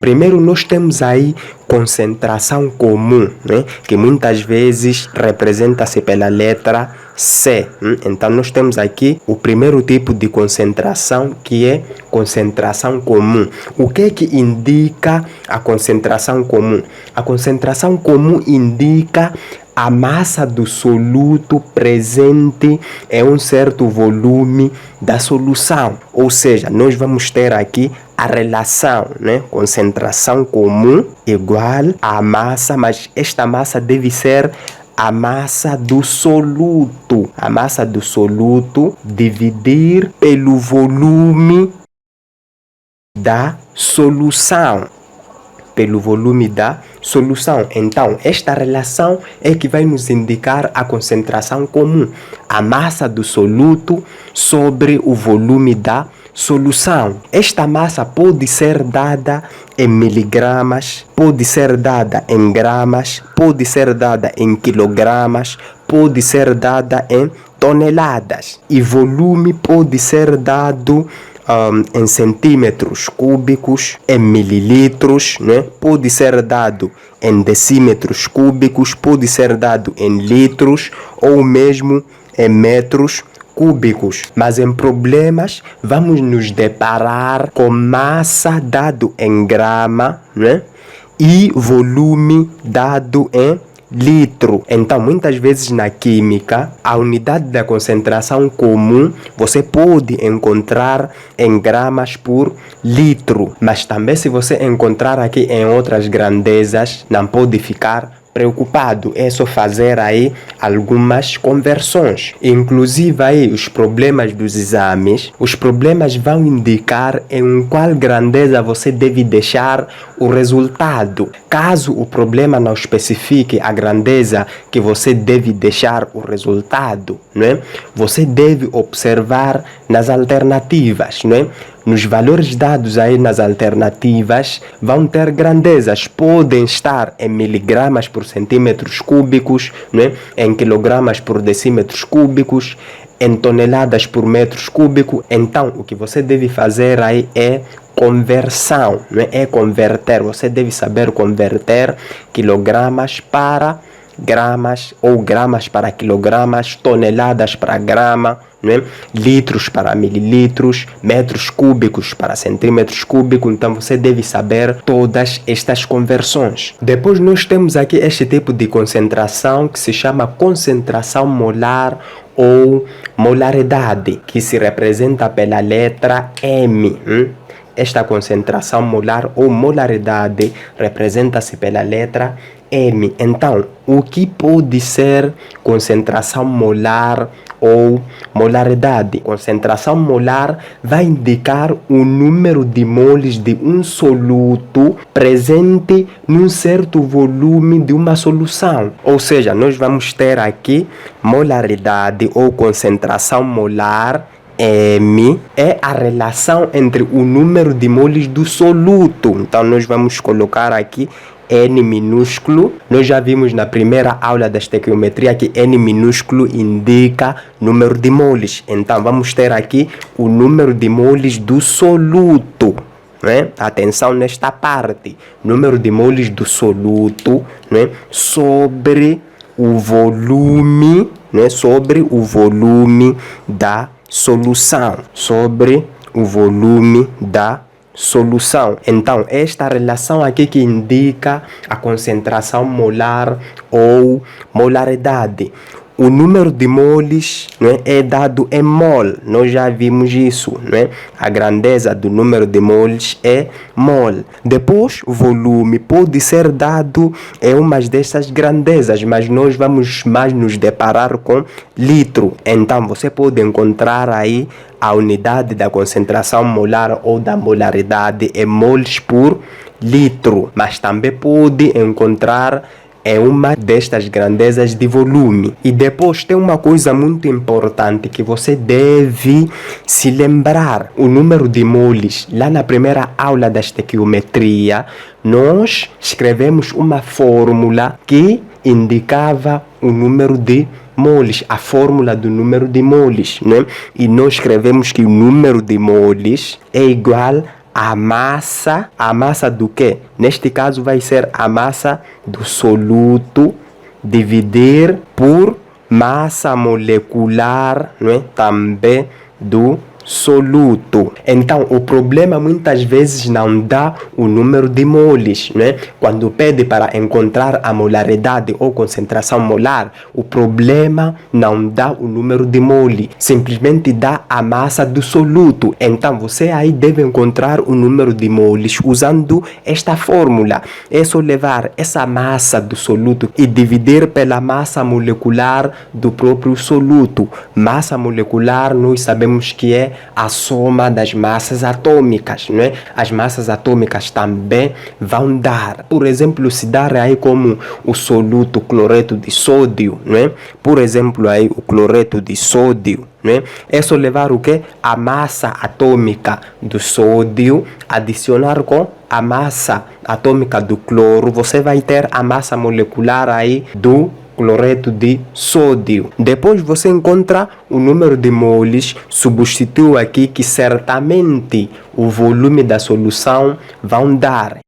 Primeiro nós temos aí concentração comum, né? Que muitas vezes representa-se pela letra C. Então nós temos aqui o primeiro tipo de concentração, que é concentração comum. O que é que indica a concentração comum? A concentração comum indica a massa do soluto presente em um certo volume da solução. Ou seja, nós vamos ter aqui a relação, né? Concentração comum igual à massa, mas esta massa deve ser a massa do soluto. A massa do soluto dividir pelo volume da solução. Pelo volume da solução. Então, esta relação é que vai nos indicar a concentração comum. A massa do soluto sobre o volume da solução. Esta massa pode ser dada em miligramas, pode ser dada em gramas, pode ser dada em quilogramas, pode ser dada em toneladas. E volume pode ser dado em centímetros cúbicos, em mililitros, né? Pode ser dado em decímetros cúbicos, pode ser dado em litros ou mesmo em metros cúbicos. Mas em problemas vamos nos deparar com massa dado em grama, né? E volume dado em litro. Então, muitas vezes na química, a unidade da concentração comum você pode encontrar em gramas por litro, mas também se você encontrar aqui em outras grandezas, não pode ficar preocupado, é só fazer aí algumas conversões. Inclusive aí os problemas dos exames, os problemas vão indicar em qual grandeza você deve deixar o resultado. Caso o problema não especifique a grandeza que você deve deixar o resultado, né? Você deve observar nas alternativas, né? Nos valores dados aí nas alternativas vão ter grandezas, podem estar em miligramas por centímetros cúbicos, né? Em quilogramas por decímetros cúbicos, em toneladas por metros cúbicos. Então o que você deve fazer aí é conversão, né? É converter, você deve saber converter quilogramas para gramas ou gramas para quilogramas, toneladas para grama, né? Litros para mililitros, metros cúbicos para centímetros cúbicos. Então você deve saber todas estas conversões. Depois nós temos aqui este tipo de concentração que se chama concentração molar ou molaridade, que se representa pela letra M. Esta concentração molar ou molaridade representa-se pela letra M. Então, o que pode ser concentração molar ou molaridade? Concentração molar vai indicar o número de moles de um soluto presente num certo volume de uma solução. Ou seja, nós vamos ter aqui molaridade ou concentração molar. M é a relação entre o número de moles do soluto. Então nós vamos colocar aqui N minúsculo. Nós já vimos na primeira aula da estequiometria que N minúsculo indica número de moles. Então vamos ter aqui o número de moles do soluto, né? Atenção nesta parte. Número de moles do soluto, né? Sobre o volume, né? Sobre o volume da solução, sobre o volume da solução. Então, esta relação aqui que indica a concentração molar ou molaridade. O número de moles, né, é dado em mol. Nós já vimos isso, né? A grandeza do número de moles é mol. Depois, o volume pode ser dado em umas dessas grandezas, mas nós vamos mais nos deparar com litro. Então, você pode encontrar aí a unidade da concentração molar ou da molaridade em moles por litro, mas também pode encontrar é uma destas grandezas de volume. E depois tem uma coisa muito importante que você deve se lembrar. O número de moles. Lá na primeira aula da estequiometria, nós escrevemos uma fórmula que indicava o número de moles, a fórmula do número de moles, né? E nós escrevemos que o número de moles é igual a massa do quê? Neste caso vai ser a massa do soluto dividir por massa molecular, não é? Também do soluto. Então, o problema muitas vezes não dá o número de moles, né? Quando pede para encontrar a molaridade ou concentração molar, o problema não dá o número de mole, simplesmente dá a massa do soluto. Então, você aí deve encontrar o número de moles usando esta fórmula. É só levar essa massa do soluto e dividir pela massa molecular do próprio soluto. Massa molecular, nós sabemos que é a soma das massas atômicas, não é? As massas atômicas também vão dar, por exemplo, se dar aí como o soluto cloreto de sódio, não é? Por exemplo, aí o cloreto de sódio, não é? É só levar o que? A massa atômica do sódio, adicionar com a massa atômica do cloro, você vai ter a massa molecular aí do cloreto de sódio. Depois você encontra o número de moles, substitui aqui que certamente o volume da solução vão dar.